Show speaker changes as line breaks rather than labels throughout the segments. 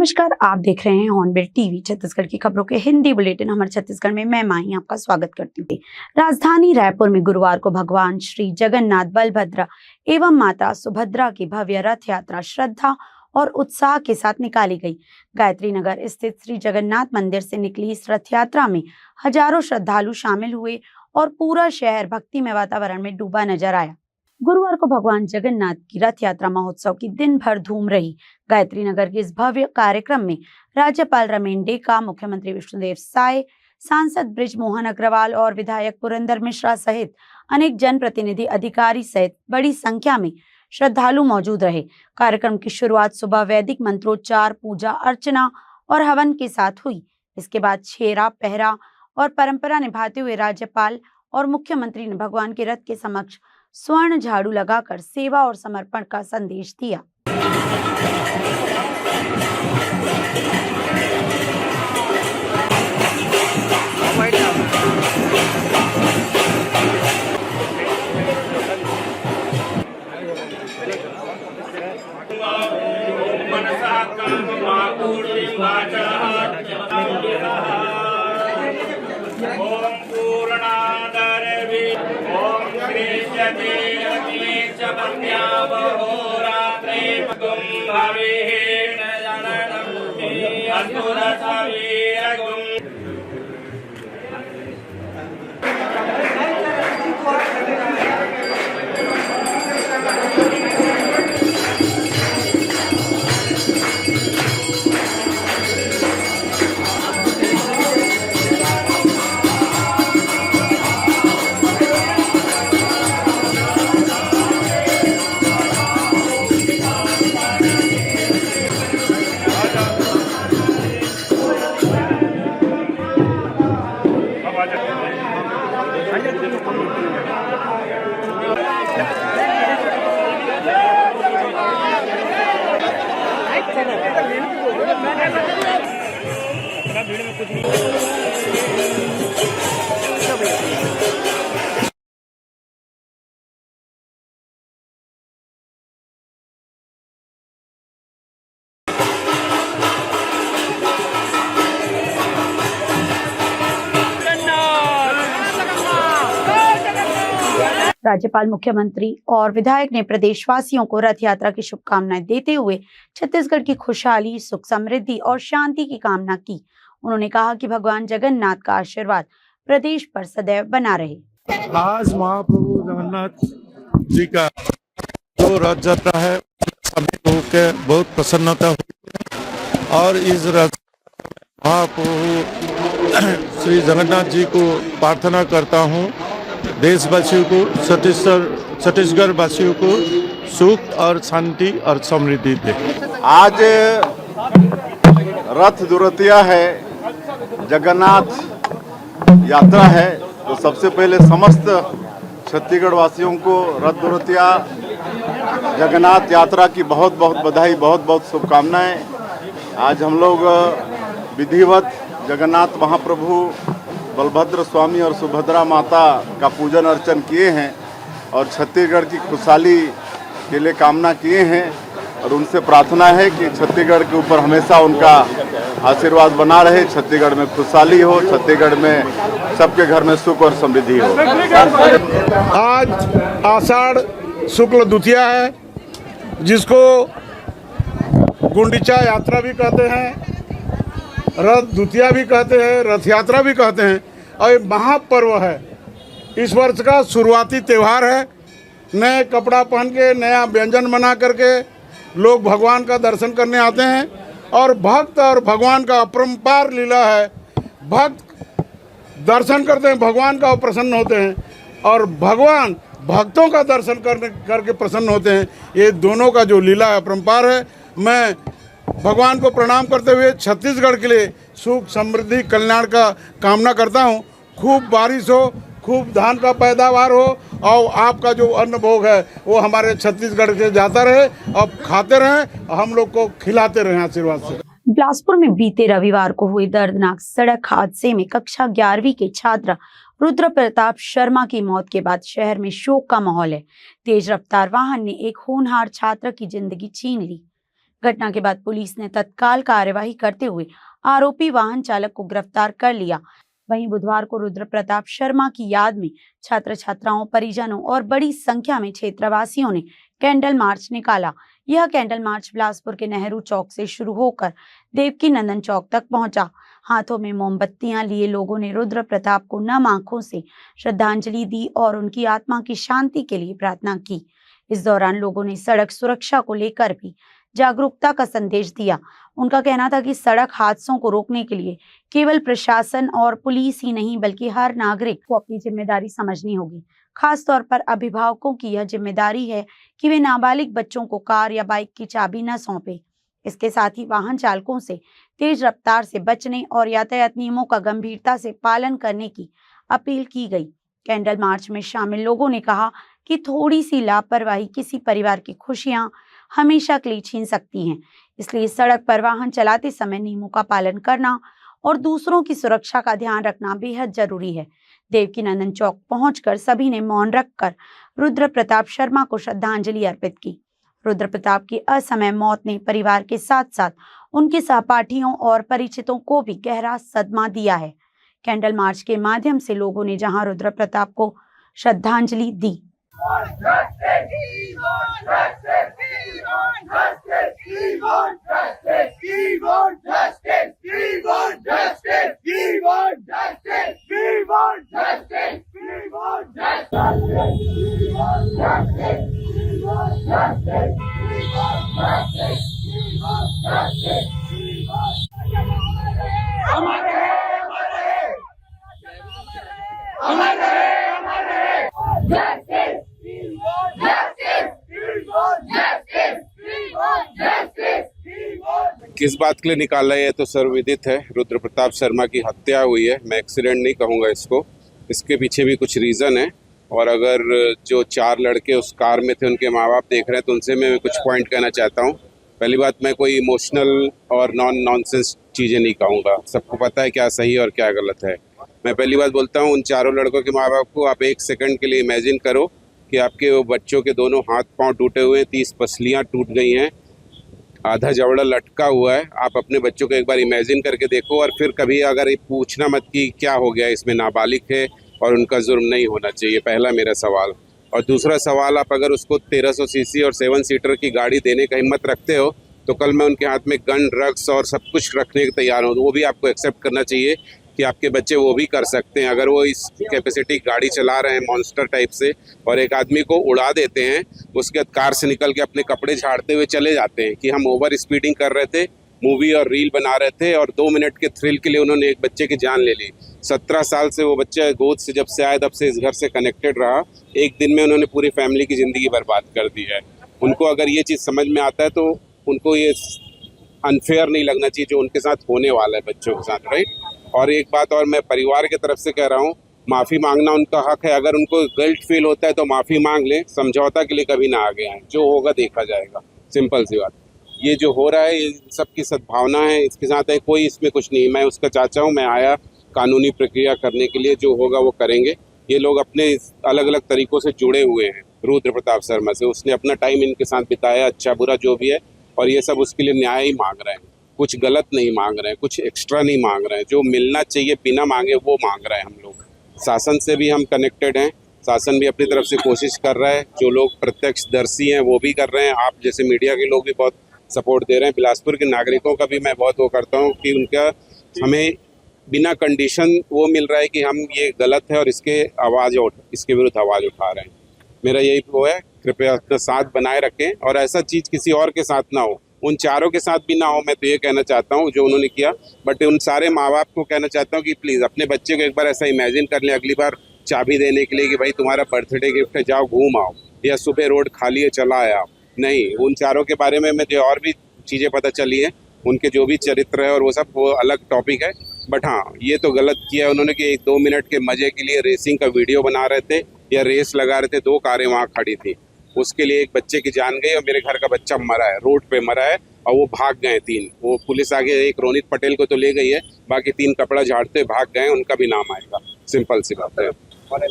नमस्कार, आप देख रहे हैं हॉर्नबिल टीवी। छत्तीसगढ़ की खबरों के हिंदी बुलेटिन हमारे छत्तीसगढ़ में मैं माही आपका स्वागत करती हूँ। राजधानी रायपुर में गुरुवार को भगवान श्री जगन्नाथ बलभद्र एवं माता सुभद्रा की भव्य रथ यात्रा श्रद्धा और उत्साह के साथ निकाली गई। गायत्री नगर स्थित श्री जगन्नाथ मंदिर से निकली इस रथ यात्रा में हजारों श्रद्धालु शामिल हुए और पूरा शहर भक्तिमय वातावरण में डूबा नजर आया। गुरुवार को भगवान जगन्नाथ की रथ यात्रा महोत्सव की दिन भर धूम रही। गायत्री नगर के इस भव्य कार्यक्रम में राज्यपाल रमेन डेका, मुख्यमंत्री विष्णुदेव साय, सांसद बृजमोहन अग्रवाल और विधायक पुरंदर मिश्रा सहित अनेक जनप्रतिनिधि, अधिकारी सहित बड़ी संख्या में श्रद्धालु मौजूद रहे। कार्यक्रम की शुरुआत सुबह वैदिक मंत्रोच्चार, पूजा अर्चना और हवन के साथ हुई। इसके बाद छेरा, पहरा और परंपरा निभाते हुए राज्यपाल और मुख्यमंत्री ने भगवान के रथ के समक्ष स्वर्ण झाड़ू लगाकर सेवा और समर्पण का संदेश दिया। राज्यपाल, मुख्यमंत्री और विधायक ने प्रदेशवासियों को रथ यात्रा की शुभकामनाएं देते हुए छत्तीसगढ़ की खुशहाली, सुख, समृद्धि और शांति की कामना की। उन्होंने कहा कि भगवान जगन्नाथ का आशीर्वाद प्रदेश पर सदैव बना रहे।
आज महाप्रभु जगन्नाथ जी का जो रथ यात्रा है, सभी होकर बहुत प्रसन्नता हुई और इस रथ महाप्रभु श्री जगन्नाथ जी को प्रार्थना करता हूँ, देशवासियों को, छत्तीसगढ़ वासियों को सुख और शांति और समृद्धि दे।
आज रथ दुरतिया है, जगन्नाथ यात्रा है, तो सबसे पहले समस्त छत्तीसगढ़ वासियों को रथ दुरतिया जगन्नाथ यात्रा की बहुत बहुत बधाई, बहुत बहुत शुभकामनाएं। आज हम लोग विधिवत जगन्नाथ महाप्रभु बलभद्र स्वामी और सुभद्रा माता का पूजन अर्चन किए हैं और छत्तीसगढ़ की खुशहाली के लिए कामना किए हैं और उनसे प्रार्थना है कि छत्तीसगढ़ के ऊपर हमेशा उनका आशीर्वाद बना रहे, छत्तीसगढ़ में खुशहाली हो, छत्तीसगढ़ में सबके घर में सुख और समृद्धि हो।
आज आषाढ़ शुक्ल द्वितीया है, जिसको गुंडीचा यात्रा भी कहते हैं, रथ द्वितीया भी कहते हैं, रथ यात्रा भी कहते हैं और ये महापर्व है। इस वर्ष का शुरुआती त्यौहार है। नए कपड़ा पहन के, नया व्यंजन बना करके लोग भगवान का दर्शन करने आते हैं और भक्त और भगवान का अपरंपार लीला है। भक्त दर्शन करते हैं भगवान का और प्रसन्न होते हैं और भगवान भक्तों का दर्शन करके प्रसन्न होते हैं। ये दोनों का जो लीला है, अपरंपार है। मैं भगवान को प्रणाम करते हुए छत्तीसगढ़ के लिए सुख, समृद्धि, कल्याण का कामना करता हूँ। खूब बारिश हो, खूब धान का पैदावार हो और आपका जो अन्न भोग है वो हमारे छत्तीसगढ़ से जाता रहे और खाते रहें और हम लोग को खिलाते रहें आशीर्वाद से।
बिलासपुर में बीते रविवार को हुए दर्दनाक सड़क हादसे में कक्षा 11वीं के छात्र रुद्र प्रताप शर्मा की मौत के बाद शहर में शोक का माहौल है। तेज रफ्तार वाहन ने एक होनहार छात्र की जिंदगी छीन ली। घटना के बाद पुलिस ने तत्काल कार्यवाही करते हुए आरोपी वाहन चालक को गिरफ्तार कर लिया। वहीं बुधवार को रुद्र प्रताप शर्मा की याद में छात्र छात्राओं, परिजनों और बड़ी संख्या में क्षेत्रवासियों ने कैंडल मार्च निकाला। यह कैंडल मार्च बिलासपुर के नेहरू चौक से शुरू होकर देवकी नंदन चौक तक पहुंचा। हाथों में मोमबत्तियां लिए लोगों ने रुद्र प्रताप को नम आंखों से श्रद्धांजलि दी और उनकी आत्मा की शांति के लिए प्रार्थना की। इस दौरान लोगों ने सड़क सुरक्षा को लेकर भी जागरूकता का संदेश दिया। उनका कहना था कि सड़क हादसों को रोकने के लिए केवल प्रशासन और पुलिस ही नहीं बल्कि हर नागरिक को अपनी जिम्मेदारी समझनी होगी। खास तौर पर अभिभावकों की यह जिम्मेदारी है कि वे नाबालिग बच्चों को कार या बाइक की चाबी न सौंपे। इसके साथ ही वाहन चालकों से तेज रफ्तार से बचने और यातायात नियमों का गंभीरता से पालन करने की अपील की गई। कैंडल मार्च में शामिल लोगों ने कहा कि थोड़ी सी लापरवाही किसी परिवार की खुशियां हमेशा के लिए छीन सकती हैं। इसलिए सड़क पर वाहन चलाते समय नियमों का पालन करना और दूसरों की सुरक्षा का ध्यान रखना बेहद जरूरी है। देवकी नंदन चौक पहुंचकर सभी ने मौन रखकर रुद्र प्रताप शर्मा को श्रद्धांजलि अर्पित की। रुद्र प्रताप की असमय मौत ने परिवार के साथ साथ उनके सहपाठियों और परिचितों को भी गहरा सदमा दिया है। कैंडल मार्च के माध्यम से लोगों ने जहां रुद्र प्रताप को श्रद्धांजलि दी,
किस बात के लिए निकाला है तो सर्वविदित है। रुद्र प्रताप शर्मा की हत्या हुई है। मैं एक्सीडेंट नहीं कहूँगा इसको, इसके पीछे भी कुछ रीज़न है। और अगर जो 4 लड़के उस कार में थे उनके माँ बाप देख रहे हैं तो उनसे मैं कुछ पॉइंट कहना चाहता हूँ। पहली बात, मैं कोई इमोशनल और नॉनसेंस चीज़ें नहीं कहूँगा। सबको पता है क्या सही और क्या गलत है। मैं पहली बात बोलता हूँ, उन चारों लड़कों के माँ बाप को आप 1 सेकंड के लिए इमेजिन करो कि आपके वो बच्चों के दोनों हाथ पांव टूटे हुए हैं, 30 पसलियाँ टूट गई हैं, आधा जबड़ा लटका हुआ है। आप अपने बच्चों को एक बार इमेजिन करके देखो और फिर कभी अगर ये पूछना मत कि क्या हो गया, इसमें नाबालिग है और उनका जुर्म नहीं होना चाहिए। पहला मेरा सवाल। और दूसरा सवाल, आप अगर उसको 1300 सीसी और 7 सीटर की गाड़ी देने का हिम्मत रखते हो तो कल मैं उनके हाथ में गन, ड्रग्स और सब कुछ रखने के तैयार हूँ। वो भी आपको एक्सेप्ट करना चाहिए कि आपके बच्चे वो भी कर सकते हैं। अगर वो इस कैपेसिटी गाड़ी चला रहे हैं मॉन्स्टर टाइप से और एक आदमी को उड़ा देते हैं, उसके बाद कार से निकल के अपने कपड़े झाड़ते हुए चले जाते हैं कि हम ओवर स्पीडिंग कर रहे थे, मूवी और रील बना रहे थे और 2 मिनट के थ्रिल के लिए उन्होंने एक बच्चे की जान ले ली। 17 साल से वो बच्चा गोद से जब से आया तब से इस घर से कनेक्टेड रहा। एक दिन में उन्होंने पूरी फैमिली की ज़िंदगी बर्बाद कर दी है। उनको अगर ये चीज़ समझ में आता है तो उनको ये अनफेयर नहीं लगना चाहिए जो उनके साथ होने वाला है बच्चों के साथ, राइट। और एक बात और मैं परिवार की तरफ से कह रहा हूँ, माफ़ी मांगना उनका हक है। अगर उनको गिल्ट फील होता है तो माफ़ी मांग लें, समझौता के लिए कभी ना आगे आए। जो होगा देखा जाएगा, सिंपल सी बात। ये जो हो रहा है ये सबकी सद्भावना है, इसके साथ है, कोई इसमें कुछ नहीं। मैं उसका चाचा हूँ, मैं आया कानूनी प्रक्रिया करने के लिए, जो होगा वो करेंगे। ये लोग अपने अलग अलग तरीक़ों से जुड़े हुए हैं रुद्र प्रताप शर्मा से। उसने अपना टाइम इनके साथ बिताया, अच्छा बुरा जो भी है, और ये सब उसके लिए न्याय ही मांग रहे हैं। कुछ गलत नहीं मांग रहे हैं, कुछ एक्स्ट्रा नहीं मांग रहे हैं। जो मिलना चाहिए बिना मांगे वो मांग रहे हैं हम लोग। शासन से भी हम कनेक्टेड हैं, शासन भी अपनी तरफ से कोशिश कर रहा है। जो लोग प्रत्यक्षदर्शी हैं वो भी कर रहे हैं। आप जैसे मीडिया के लोग भी बहुत सपोर्ट दे रहे हैं। बिलासपुर के नागरिकों का भी मैं बहुत वो करता हूँ कि उनका हमें बिना कंडीशन वो मिल रहा है कि हम ये गलत है और इसके विरुद्ध आवाज़ उठा रहे हैं। मेरा यही वो है, कृपया अपना साथ बनाए रखें और ऐसा चीज़ किसी और के साथ ना हो, उन चारों के साथ भी ना हो। मैं तो ये कहना चाहता हूँ जो उन्होंने किया, बट उन सारे माँ बाप को कहना चाहता हूँ कि प्लीज़ अपने बच्चे को एक बार ऐसा इमेजिन कर लें अगली बार चाबी देने के लिए कि भाई तुम्हारा बर्थडे गिफ्ट है, जाओ घूम आओ, या सुबह रोड खाली है चला आया। नहीं, उन चारों के बारे में मुझे और भी चीज़ें पता चली हैं, उनके जो भी चरित्र है और वो सब, वो अलग टॉपिक है। बट हाँ, ये तो गलत किया उन्होंने कि 2 मिनट के मज़े के लिए रेसिंग का वीडियो बना रहे थे या रेस लगा रहे थे। 2 कारें वहाँ खड़ी थी, उसके लिए एक बच्चे की जान गई और मेरे घर का बच्चा मरा है, रोड पे मरा है, और वो भाग गए 3। वो पुलिस आगे एक रोनित पटेल को तो ले गई है, बाकी 3 कपड़ा झाड़ते भाग गए, उनका भी नाम आएगा। सिंपल सी बात है।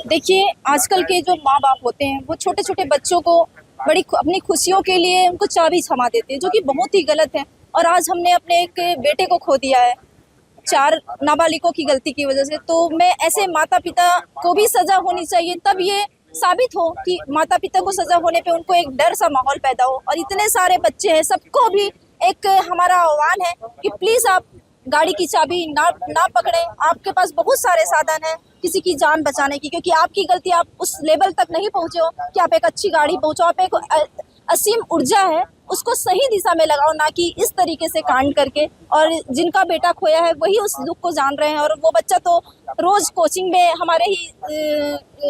देखिए, आजकल के जो माँ बाप होते हैं वो छोटे छोटे बच्चों को बड़ी अपनी खुशियों के लिए उनको चाबी थमा देते हैं, जो कि बहुत ही गलत है। और आज हमने अपने एक बेटे को खो दिया है 4 नाबालिगों की गलती की वजह से। तो मैं ऐसे माता पिता को भी सजा होनी चाहिए, तब ये साबित हो कि माता पिता को सजा होने पे उनको एक डर सा माहौल पैदा हो। और इतने सारे बच्चे हैं, सबको भी एक हमारा आह्वान है कि प्लीज आप गाड़ी की चाबी ना पकड़ें। आपके पास बहुत सारे साधन हैं किसी की जान बचाने की, क्योंकि आपकी गलती आप उस लेवल तक नहीं पहुंचे हो कि आप एक अच्छी गाड़ी पहुंचो। आप एक असीम ऊर्जा है उसको सही दिशा में लगाओ, ना कि इस तरीके से कांड करके। और जिनका बेटा खोया है वही उस दुख को जान रहे हैं। और वो बच्चा तो रोज कोचिंग में हमारे ही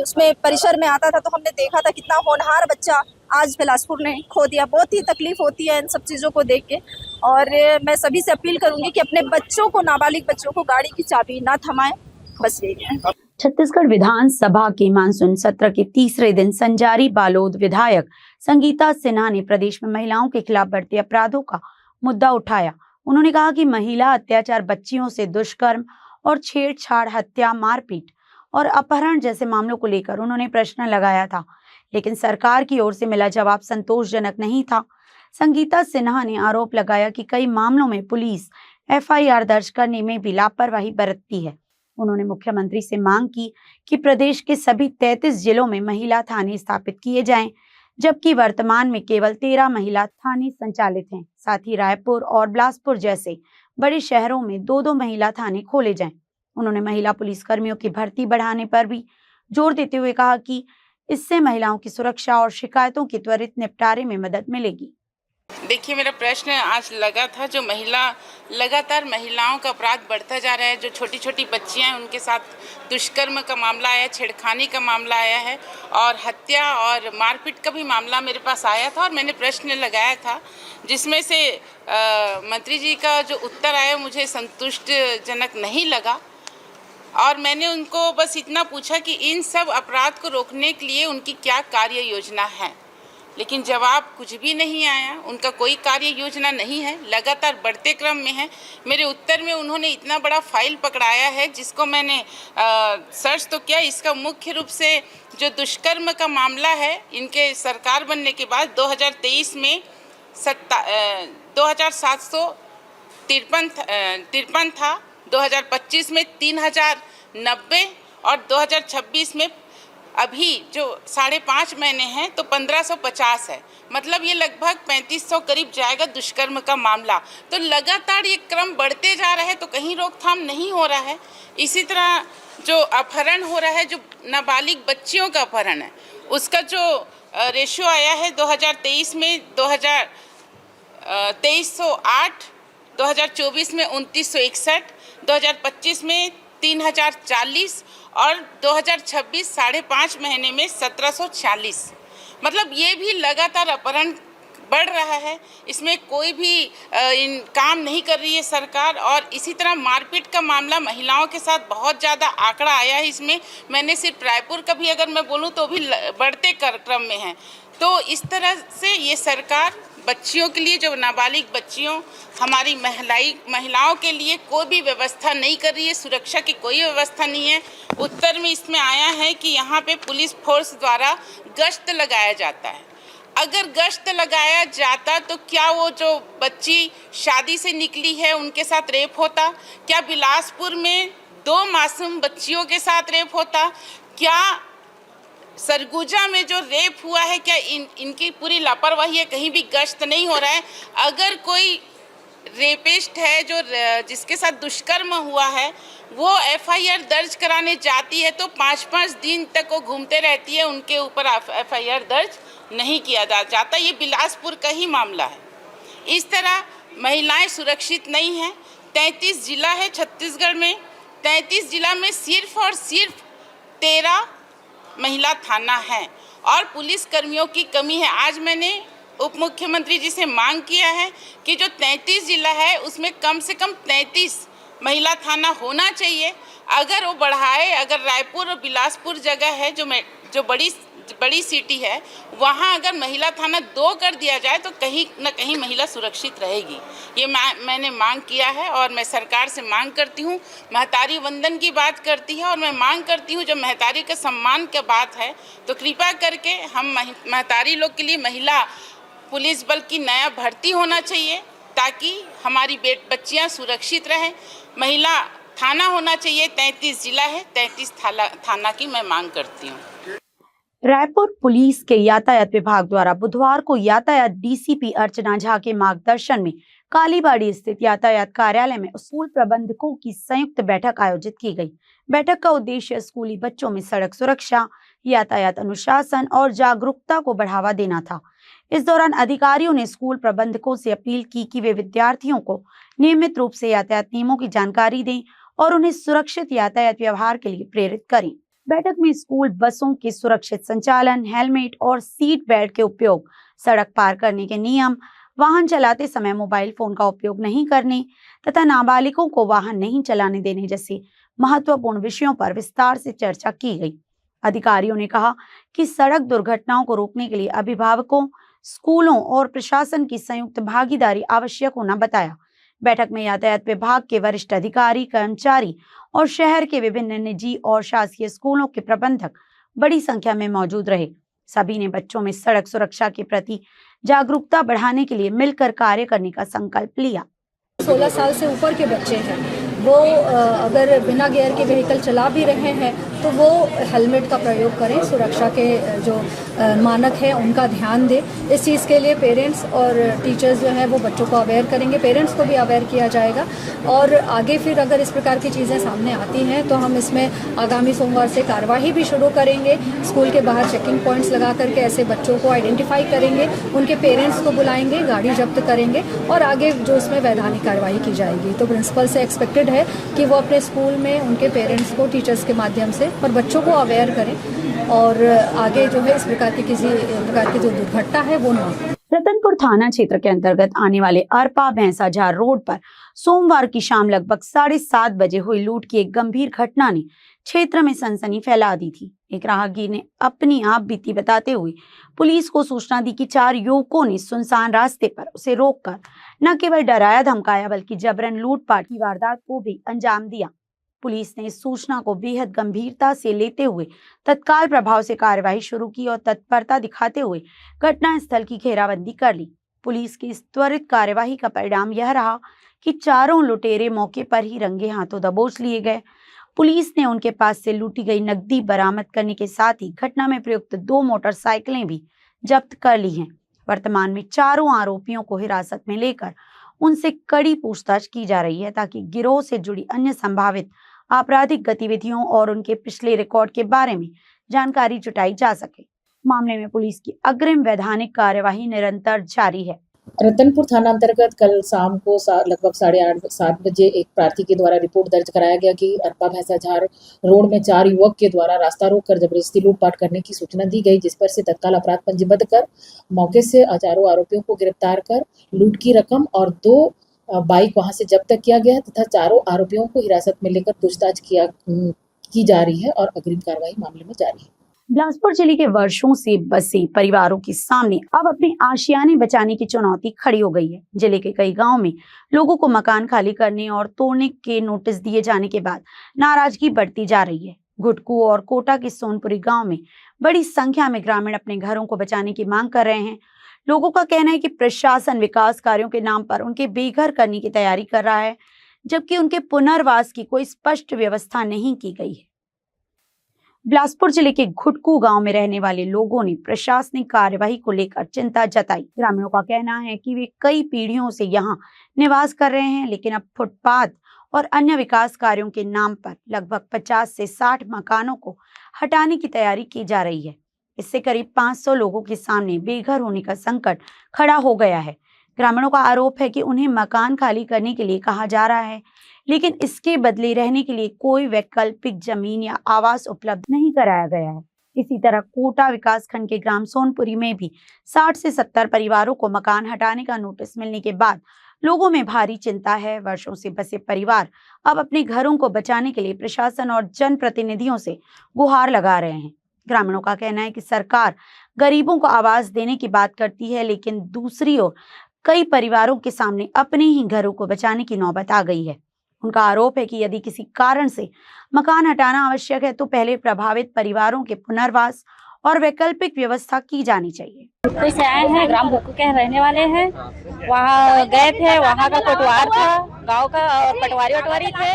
उसमें परिसर में आता था, तो हमने देखा था कितना होनहार बच्चा आज बिलासपुर ने खो दिया। बहुत ही तकलीफ होती है इन सब चीज़ों को देख के। और मैं सभी से अपील करूंगी कि अपने बच्चों को, नाबालिग बच्चों को गाड़ी की चाबी ना थमाएं। बस यही है।
छत्तीसगढ़ विधानसभा के मानसून सत्र के तीसरे दिन संजारी बालोद विधायक संगीता सिन्हा ने प्रदेश में महिलाओं के खिलाफ बढ़ते अपराधों का मुद्दा उठाया। उन्होंने कहा कि महिला अत्याचार, बच्चियों से दुष्कर्म और छेड़छाड़, हत्या, मारपीट और अपहरण जैसे मामलों को लेकर उन्होंने प्रश्न लगाया था, लेकिन सरकार की ओर से मिला जवाब संतोषजनक नहीं था। संगीता सिन्हा ने आरोप लगाया कि कई मामलों में पुलिस FIR दर्ज करने में भी लापरवाही बरतती है। उन्होंने मुख्यमंत्री से मांग की कि प्रदेश के सभी 33 जिलों में महिला थाने स्थापित किए जाएं, जबकि वर्तमान में केवल 13 महिला थाने संचालित हैं। साथ ही रायपुर और बिलासपुर जैसे बड़े शहरों में 2-2 महिला थाने खोले जाएं। उन्होंने महिला पुलिसकर्मियों की भर्ती बढ़ाने पर भी जोर देते हुए कहा कि इससे महिलाओं की सुरक्षा और शिकायतों के त्वरित निपटारे में मदद मिलेगी।
देखिए, मेरा प्रश्न आज लगा था, जो लगातार महिलाओं का अपराध बढ़ता जा रहा है। जो छोटी छोटी बच्चियां हैं उनके साथ दुष्कर्म का मामला आया, छेड़खानी का मामला आया है और हत्या और मारपीट का भी मामला मेरे पास आया था। और मैंने प्रश्न लगाया था, जिसमें से मंत्री जी का जो उत्तर आया मुझे संतुष्टजनक नहीं लगा। और मैंने उनको बस इतना पूछा कि इन सब अपराध को रोकने के लिए उनकी क्या कार्य योजना है, लेकिन जवाब कुछ भी नहीं आया। उनका कोई कार्य योजना नहीं है, लगातार बढ़ते क्रम में है। मेरे उत्तर में उन्होंने इतना बड़ा फाइल पकड़ाया है, जिसको मैंने सर्च तो किया। इसका मुख्य रूप से जो दुष्कर्म का मामला है, इनके सरकार बनने के बाद 2023 में 2753 था, 2025 में 3090 और 2026 में अभी जो 5.5 महीने हैं तो 1550 है। मतलब ये लगभग 3500 करीब जाएगा दुष्कर्म का मामला। तो लगातार ये क्रम बढ़ते जा रहा है, तो कहीं रोकथाम नहीं हो रहा है। इसी तरह जो अपहरण हो रहा है, जो नाबालिग बच्चियों का अपहरण है, उसका जो रेशियो आया है 2023 में 2308, 2024 में 2961, 2025 में 3040 और 2026 5.5 महीने में 1746। मतलब ये भी लगातार अपहरण बढ़ रहा है, इसमें कोई भी काम नहीं कर रही है सरकार। और इसी तरह मारपीट का मामला महिलाओं के साथ बहुत ज़्यादा आंकड़ा आया है। इसमें मैंने सिर्फ रायपुर का भी अगर मैं बोलूँ तो भी बढ़ते क्रम में है। तो इस तरह से ये सरकार बच्चियों के लिए, जो नाबालिग बच्चियों, हमारी महिलाओं के लिए कोई भी व्यवस्था नहीं कर रही है, सुरक्षा की कोई व्यवस्था नहीं है। उत्तर में इसमें आया है कि यहाँ पे पुलिस फोर्स द्वारा गश्त लगाया जाता है। अगर गश्त लगाया जाता तो क्या वो जो बच्ची शादी से निकली है उनके साथ रेप होता? क्या बिलासपुर में 2 मासूम बच्चियों के साथ रेप होता? क्या सरगुजा में जो रेप हुआ है, क्या इनकी पूरी लापरवाही है? कहीं भी गश्त नहीं हो रहा है। अगर कोई रेपिस्ट है जो जिसके साथ दुष्कर्म हुआ है, वो FIR दर्ज कराने जाती है तो 5-5 दिन तक वो घूमते रहती है, उनके ऊपर FIR दर्ज नहीं किया जाता। ये बिलासपुर का ही मामला है। इस तरह महिलाएं सुरक्षित नहीं हैं। 33 जिला है छत्तीसगढ़ में, 33 जिला में सिर्फ और सिर्फ 13 महिला थाना है और पुलिस कर्मियों की कमी है। आज मैंने उप मुख्यमंत्री जी से मांग किया है कि जो 33 जिला है उसमें कम से कम 33 महिला थाना होना चाहिए। अगर वो बढ़ाए, अगर रायपुर और बिलासपुर जगह है जो जो बड़ी सिटी है वहाँ अगर महिला थाना 2 कर दिया जाए तो कहीं न कहीं महिला सुरक्षित रहेगी। ये मैंने मांग किया है और मैं सरकार से मांग करती हूँ। महतारी वंदन की बात करती है और मैं मांग करती हूँ जब महतारी के सम्मान की बात है तो कृपा करके हम महतारी लोग के लिए महिला पुलिस बल की नया भर्ती होना चाहिए ताकि हमारी बच्चियाँ सुरक्षित रहें। महिला थाना होना चाहिए। 33 जिला है, 33 थाना की मैं मांग करती हूँ।
रायपुर पुलिस के यातायात विभाग द्वारा बुधवार को यातायात डीसीपी अर्चना झा के मार्गदर्शन में कालीबाड़ी स्थित यातायात कार्यालय में स्कूल प्रबंधकों की संयुक्त बैठक आयोजित की गई। बैठक का उद्देश्य स्कूली बच्चों में सड़क सुरक्षा, यातायात अनुशासन और जागरूकता को बढ़ावा देना था। इस दौरान अधिकारियों ने स्कूल प्रबंधकों से अपील की कि वे विद्यार्थियों को नियमित रूप से यातायात नियमों की जानकारी दें और उन्हें सुरक्षित यातायात व्यवहार के लिए प्रेरित करें। बैठक में स्कूल बसों के सुरक्षित संचालन, हेलमेट और सीट बेल्ट के उपयोग, सड़क पार करने के नियम, वाहन चलाते समय मोबाइल फोन का उपयोग नहीं करने तथा नाबालिगों को वाहन नहीं चलाने देने जैसे महत्वपूर्ण विषयों पर विस्तार से चर्चा की गई। अधिकारियों ने कहा कि सड़क दुर्घटनाओं को रोकने के लिए अभिभावकों, स्कूलों और प्रशासन की संयुक्त भागीदारी आवश्यक होना बताया। बैठक में यातायात विभाग के वरिष्ठ अधिकारी, कर्मचारी और शहर के विभिन्न निजी और शासकीय स्कूलों के प्रबंधक बड़ी संख्या में मौजूद रहे। सभी ने बच्चों में सड़क सुरक्षा के प्रति जागरूकता बढ़ाने के लिए मिलकर कार्य करने का संकल्प लिया।
16 साल से ऊपर के बच्चे हैं वो अगर बिना गियर के व्हीकल चला भी रहे हैं तो वो हेलमेट का प्रयोग करें। सुरक्षा के जो मानक हैं उनका ध्यान दें। इस चीज़ के लिए पेरेंट्स और टीचर्स जो हैं वो बच्चों को अवेयर करेंगे। पेरेंट्स को भी अवेयर किया जाएगा और आगे फिर अगर इस प्रकार की चीज़ें सामने आती हैं तो हम इसमें आगामी सोमवार से कार्यवाही भी शुरू करेंगे। स्कूल के बाहर चेकिंग पॉइंट्स लगा करके ऐसे बच्चों को आइडेंटिफाई करेंगे, उनके पेरेंट्स को बुलाएंगे, गाड़ी जब्त करेंगे और आगे जो इसमें वैधानिक कार्रवाई की जाएगी। तो प्रिंसिपल से एक्सपेक्टेड है कि वो अपने स्कूल में उनके पेरेंट्स को टीचर्स के माध्यम से और बच्चों को अवेयर करें और आगे जो है इस प्रकार की किसी प्रकार की जो दुर्घटना है वो ना हो।
रतनपुर थाना क्षेत्र के अंतर्गत आने वाले अरपा भैंसाझार रोड पर सोमवार की शाम लगभग 7:30 बजे हुई लूट की एक गंभीर घटना ने क्षेत्र में सनसनी फैला दी थी। एक राहगीर ने अपनी आप बीती बताते हुए पुलिस को सूचना दी कि 4 युवकों ने सुनसान रास्ते पर उसे रोककर न केवल डराया धमकाया बल्कि जबरन लूटपाट की वारदात को भी अंजाम दिया। पुलिस ने इस सूचना को बेहद गंभीरता से लेते हुए तत्काल प्रभाव से कार्यवाही शुरू की और तत्परता दिखाते हुए घटनास्थल की घेराबंदी कर ली। पुलिस की इस त्वरित कार्यवाही का परिणाम यह रहा कि चारों लुटेरे मौके पर ही रंगे हाथों दबोच लिए गए। पुलिस ने उनके पास से लूटी गई नकदी बरामद करने के साथ ही घटना में प्रयुक्त 2 मोटरसाइकिलें भी जब्त कर ली हैं। वर्तमान में चारों आरोपियों को हिरासत में लेकर उनसे कड़ी पूछताछ की जा रही है ताकि गिरोह से जुड़ी अन्य संभावित आपराधिक गतिविधियों और उनके पिछले रिकॉर्ड के बारे में जानकारी जुटाई जा सके। मामले में पुलिस की अग्रिम वैधानिक कार्यवाही निरंतर जारी है।
रतनपुर थाना अंतर्गत कल शाम को लगभग 8:30-7 बजे एक प्रार्थी के द्वारा रिपोर्ट दर्ज कराया गया कि अरपा भैंसाझार रोड में 4 युवक के द्वारा रास्ता रोक कर जबरदस्ती लूटपाट करने की सूचना दी गई, जिस पर से तत्काल अपराध पंजीबद्ध कर मौके से चारों आरोपियों को गिरफ्तार कर लूट की रकम और 2 बाइक वहां से जब्त किया गया तथा चारों आरोपियों को हिरासत में लेकर पूछताछ की जा रही है और अग्रिम कार्रवाई मामले में जारी है।
बिलासपुर जिले के वर्षों से बसे परिवारों के सामने अब अपने आशियाने बचाने की चुनौती खड़ी हो गई है। जिले के कई गांवों में लोगों को मकान खाली करने और तोड़ने के नोटिस दिए जाने के बाद नाराजगी बढ़ती जा रही है। घुटकू और कोटा के सोनपुरी गांव में बड़ी संख्या में ग्रामीण अपने घरों को बचाने की मांग कर रहे हैं। लोगों का कहना है कि प्रशासन विकास कार्यों के नाम पर उनके बेघर करने की तैयारी कर रहा है, जबकि उनके पुनर्वास की कोई स्पष्ट व्यवस्था नहीं की गई है। बिलासपुर जिले के घुटकू गांव में रहने वाले लोगों ने प्रशासनिक कार्यवाही को लेकर चिंता जताई। ग्रामीणों का कहना है कि वे कई पीढ़ियों से यहां निवास कर रहे हैं, लेकिन अब फुटपाथ और अन्य विकास कार्यों के नाम पर लगभग 50 से 60 मकानों को हटाने की तैयारी की जा रही है। इससे करीब 500 लोगों के सामने बेघर होने का संकट खड़ा हो गया है। ग्रामीणों का आरोप है कि उन्हें मकान खाली करने के लिए कहा जा रहा है, लेकिन इसके बदले रहने के लिए कोई वैकल्पिक जमीन या आवास उपलब्ध नहीं कराया गया है। इसी तरह कोटा विकासखंड के ग्राम सोनपुरी में भी 60 से 70 परिवारों को मकान हटाने का नोटिस मिलने के बाद लोगों में भारी चिंता है। वर्षों से बसे परिवार अब अपने घरों को बचाने के लिए प्रशासन और जनप्रतिनिधियों से गुहार लगा रहे हैं। ग्रामीणों का कहना है कि सरकार गरीबों को आवाज देने की बात करती है, लेकिन दूसरी ओर कई परिवारों के सामने अपने ही घरों को बचाने की नौबत आ गई है। उनका आरोप है कि यदि किसी कारण से मकान हटाना आवश्यक है तो पहले प्रभावित परिवारों के पुनर्वास और वैकल्पिक व्यवस्था की जानी चाहिए।
तो से आए हैं, ग्राम भुक्कू के रहने वाले हैं। वहाँ गए थे, वहाँ का कोटवार था गांव का और पटवारी वटवारी थे।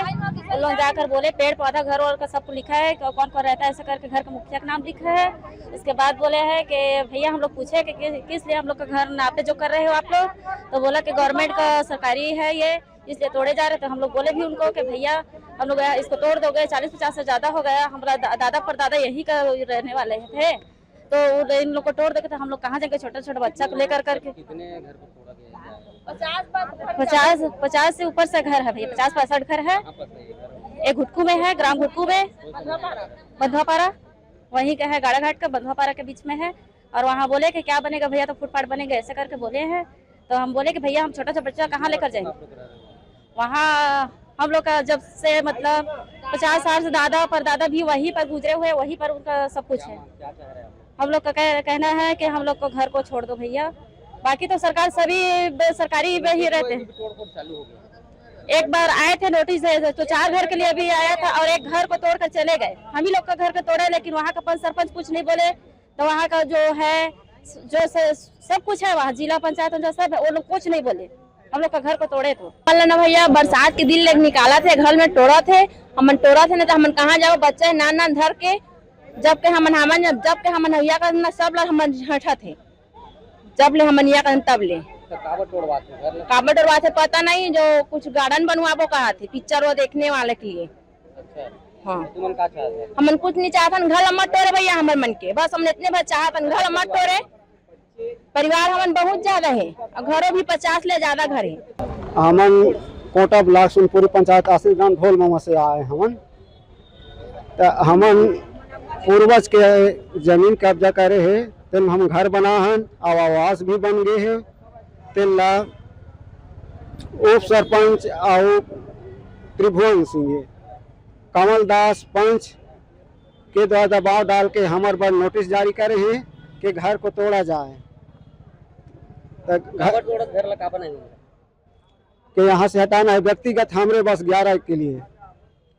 उन लोग जाकर बोले पेड़ पौधा घर और का सब कुछ लिखा है, कौन कौन रहता है ऐसे करके घर का मुखिया का नाम लिखा है। इसके बाद बोले हैं कि भैया हम लोग पूछे कि किस लिए हम लोग का घर नापे जो कर रहे हो आप लोग, तो बोला कि गवर्नमेंट का सरकारी है ये, इसलिए तोड़े जा रहे। तो हम लोग बोले भी उनको कि भैया हम लोग इसको तोड़ दोगे, 40-50 से ज्यादा हो गया, हमारा दादा परदादा यही का रहने वाले थे, तो इन लोग को तोड़ देंगे तो हम लोग कहाँ जाएंगे छोटे छोटे बच्चा को लेकर करके। 50 से ऊपर से घर है भैया, 50-65 घर है। एक घुटकू में है, ग्राम घुटकू में, बंधवापारा वहीं का है, गाड़ा घाट का बंधवापारा के बीच में है। और वहाँ बोले कि क्या बनेगा भैया, तो फुटपाथ बनेगा ऐसे करके बोले हैं। तो हम बोले कि भैया हम छोटा सा बच्चा कहाँ लेकर जाएंगे। वहाँ हम लोग का जब से मतलब 50 साल से दादा परदादा भी वहीं पर गुजरे हुए, वहीं पर उनका सब कुछ है। हम लोग का कहना है कि हम लोग को घर को छोड़ दो भैया, बाकी तो सरकार सभी सरकारी में ही रहते हैं। एक बार आए थे नोटिस तो 4 घर के लिए भी आया था और एक घर को तोड़कर चले गए। हम ही लोग का घर को तोड़े, लेकिन वहाँ का सरपंच कुछ नहीं बोले। तो वहाँ का जो है जो सब कुछ है, वहाँ जिला पंचायत सब है, वो लोग कुछ नहीं बोले। हम लोग का घर को तोड़े तो ना भैया, बरसात के दिन लेके निकाला थे, घर में तोड़ा थे, हम तोड़ा थे ना, तो हम कहाँ जाओ, बच्चे नान धर के जब के हम नैया करना सब लोग हम हटा थे, जब ले हम नैया करना तब ले काबर तोड़वा थे पता नहीं, जो कुछ गार्डन बनवाबो कहा थे पिक्चर वो देखने वाले के लिए। हाँ हमन कुछ नहीं चाहता, घर मत तोड़े भैया हमर मन के, बस हमने इतने भर चाहता घर मत तोड़े। परिवार हमन बहुत ज्यादा है, घरों भी 50 ले ज्यादा घर है।
हमन कोटा ब्लॉक सोनपुरी पंचायत आसिफ गांव ढोल मामा से आए हमन पूर्वज के जमीन कब्जा करे है, तेल हम घर बना हन और आवास भी बन गए है। तेल उप सरपंच और त्रिभुवन सिंह कमल दास पंच के द्वारा दबाव डाल के हमारे पर नोटिस जारी करे हैं कि घर को तोड़ा जाए। कि यहाँ से हटाना है व्यक्तिगत हमरे बस 11 के लिए।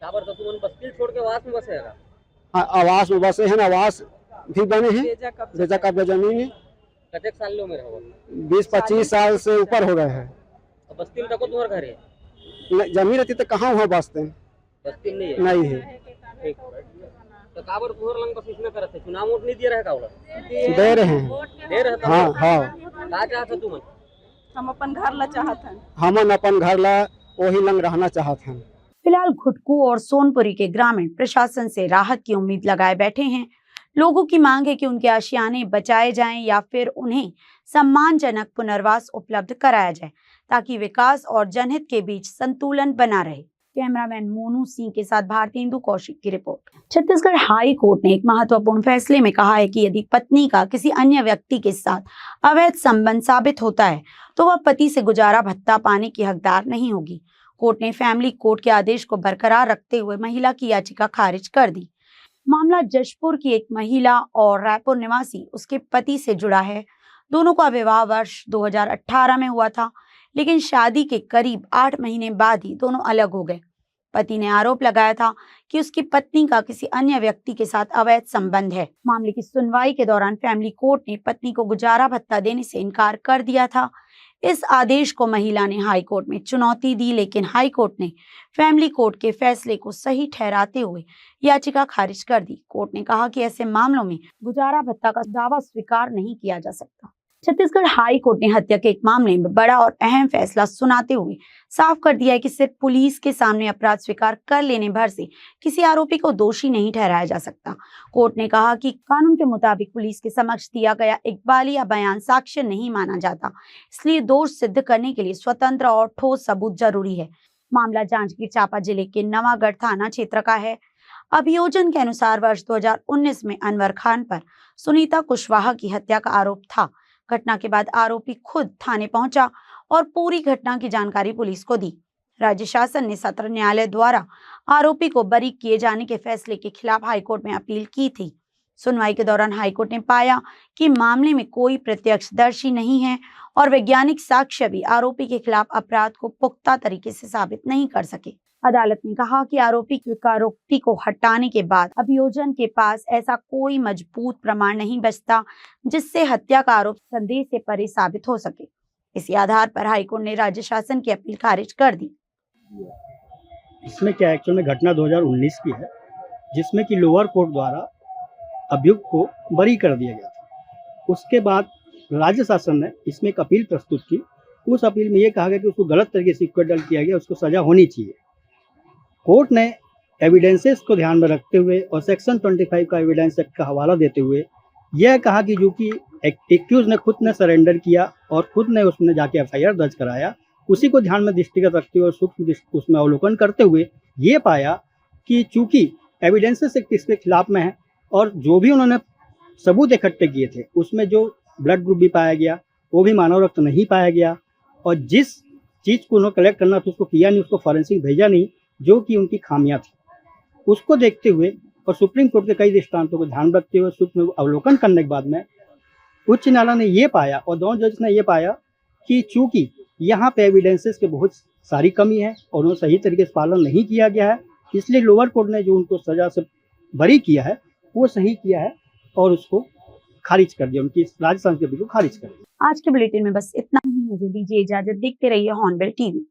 छोड़ के आवास में बसे है? हाँ आवास में बसे हैं, आवास भी बने हैं, बेजा कब्जा जमीन है। 20-25 साल से ऊपर हो गए हैं।
बस्ती में तुम्हारा घर है?
जमीन रहती तो कहाँ हुआ बसते
बस्ती
नहीं है।
तो काबर तुहर लंग बस इसमें करत है, चुनाव वोट नहीं दे रहे कावला?
दे रहे हैं। हाँ हाँ
का चाहत तुम?
हम अपन घर ला चाहत हैं,
हमन अपन घर ला वही लंग रहना चाहत हैं।
फिलहाल घुटकू और सोनपुरी के ग्रामीण प्रशासन से राहत की उम्मीद लगाए बैठे हैं। लोगों की मांग है कि उनके आशियाने बचाए जाएं या फिर उन्हें सम्मानजनक पुनर्वास उपलब्ध कराया जाए, ताकि विकास और जनहित के बीच संतुलन बना रहे। कैमरामैन मोनू सिंह के साथ भारती इंदु कौशिक की रिपोर्ट। छत्तीसगढ़ हाई कोर्ट ने एक महत्वपूर्ण फैसले में कहा है कि यदि पत्नी का किसी अन्य व्यक्ति के साथ अवैध संबंध साबित होता है तो वह पति से गुजारा भत्ता पाने की हकदार नहीं होगी। कोर्ट ने फैमिली कोर्ट के आदेश को बरकरार रखते हुए महिला की याचिका खारिज कर दी। मामला जशपुर की एक महिला और रायपुर निवासी उसके पति से जुड़ा है। दोनों का विवाह वर्ष 2018 में हुआ था, लेकिन शादी के करीब 8 महीने बाद ही दोनों अलग हो गए। पति ने आरोप लगाया था कि उसकी पत्नी का किसी अन्य व्यक्ति के साथ अवैध संबंध है। मामले की सुनवाई के दौरान फैमिली कोर्ट ने पत्नी को गुजारा भत्ता देने से इनकार कर दिया था। इस आदेश को महिला ने हाई कोर्ट में चुनौती दी, लेकिन हाई कोर्ट ने फैमिली कोर्ट के फैसले को सही ठहराते हुए याचिका खारिज कर दी। कोर्ट ने कहा कि ऐसे मामलों में गुजारा भत्ता का दावा स्वीकार नहीं किया जा सकता। छत्तीसगढ़ हाई कोर्ट ने हत्या के एक मामले में बड़ा और अहम फैसला सुनाते हुए साफ कर दिया है कि सिर्फ पुलिस के सामने अपराध स्वीकार कर लेने भर से किसी आरोपी को दोषी नहीं ठहराया जा सकता। कोर्ट ने कहा कि कानून के मुताबिक पुलिस के समक्ष दिया गया इकबालिया बयान साक्ष्य नहीं माना जाता, इसलिए दोष सिद्ध करने के लिए स्वतंत्र और ठोस सबूत जरूरी है। मामला जांजगीर चांपा जिले के नवागढ़ थाना क्षेत्र का है। अभियोजन के अनुसार वर्ष 2019 में अनवर खान पर सुनीता कुशवाहा की हत्या का आरोप था। घटना के बाद आरोपी खुद थाने पहुंचा और पूरी घटना की जानकारी पुलिस को दी। राज्य शासन ने सत्र न्यायालय द्वारा आरोपी को बरी किए जाने के फैसले के खिलाफ हाईकोर्ट में अपील की थी। सुनवाई के दौरान हाईकोर्ट ने पाया कि मामले में कोई प्रत्यक्षदर्शी नहीं है और वैज्ञानिक साक्ष्य भी आरोपी के खिलाफ अपराध को पुख्ता तरीके से साबित नहीं कर सके। अदालत ने कहा कि आरोपी की स्वीकारोक्ति को हटाने के बाद अभियोजन के पास ऐसा कोई मजबूत प्रमाण नहीं बचता जिससे हत्या का आरोप संदेह से परे साबित हो सके। इसी आधार पर हाईकोर्ट ने राज्य शासन की अपील खारिज कर दी।
इसमें क्या एक्चुअल में घटना 2019 की है, जिसमें कि लोअर कोर्ट द्वारा अभियुक्त को बरी कर दिया गया था। उसके बाद राज्य शासन ने इसमें एक अपील प्रस्तुत की। उस अपील में ये कहा गया कि उसको गलत तरीके से एक्विटल किया गया, उसको सजा होनी चाहिए। कोर्ट ने एविडेंसेस को ध्यान में रखते हुए और सेक्शन 25 का एविडेंस एक्ट का हवाला देते हुए यह कहा कि जो कि एक्यूज ने खुद ने सरेंडर किया और खुद ने उसने जाके FIR दर्ज कराया, उसी को ध्यान में दृष्टिगत रखते हुए और सूक्ष्म उसमें अवलोकन करते हुए ये पाया कि चूंकि एविडेंसेस एक्ट इसके खिलाफ में है और जो भी उन्होंने सबूत इकट्ठे किए थे उसमें जो ब्लड ग्रुप भी पाया गया वो भी मानव रक्त नहीं पाया गया, और जिस चीज़ को उन्होंने कलेक्ट करना था उसको किया नहीं, उसको फॉरेंसिक भेजा नहीं, जो कि उनकी खामियां थी। उसको देखते हुए और सुप्रीम कोर्ट के कई दृष्टांतों को ध्यान रखते हुए सूक्ष्म अवलोकन करने के बाद में उच्च न्यायालय ने ये पाया और दोनों जज ने ये पाया कि चूंकि यहाँ पे एविडेंसेस के बहुत सारी कमी है और उन्हें सही तरीके से पालन नहीं किया गया है, इसलिए लोअर कोर्ट ने जो उनको सजा से बरी किया है वो सही किया है और उसको खारिज कर दिया, उनकी राज्य शासन के बिल को खारिज कर दिया।
आज के बुलेटिन में बस इतना ही। मुझे दीजिए इजाजत। देखते रहिए हॉर्नबिल टीवी।